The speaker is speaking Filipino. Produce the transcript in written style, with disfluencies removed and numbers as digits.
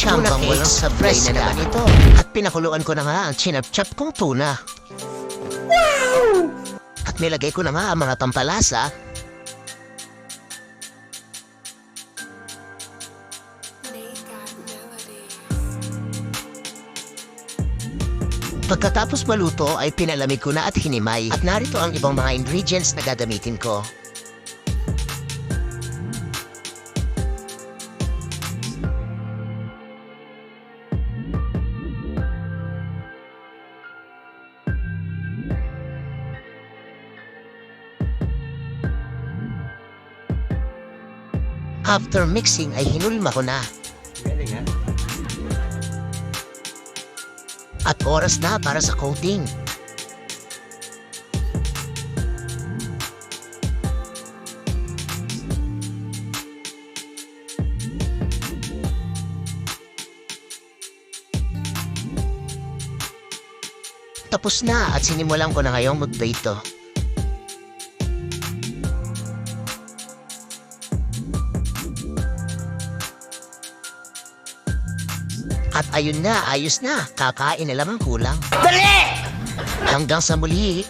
tuna Chambang walang cakes, sablay fresh na naman naman ito. At pinakuluan ko na nga ang chinap-chap kong tuna. At nilagay ko na nga ang mga tampalasa. Pagkatapos maluto ay pinalamig ko na at hinimay. At narito ang ibang mga ingredients na gagamitin ko. After mixing ay hinulma ko na. At oras na para sa coating. Tapos na at sinimulan ko na ngayong mag-dito. At ayun na, ayos na. Kakain na lang ang kulang. Dali! Hanggang sa muli.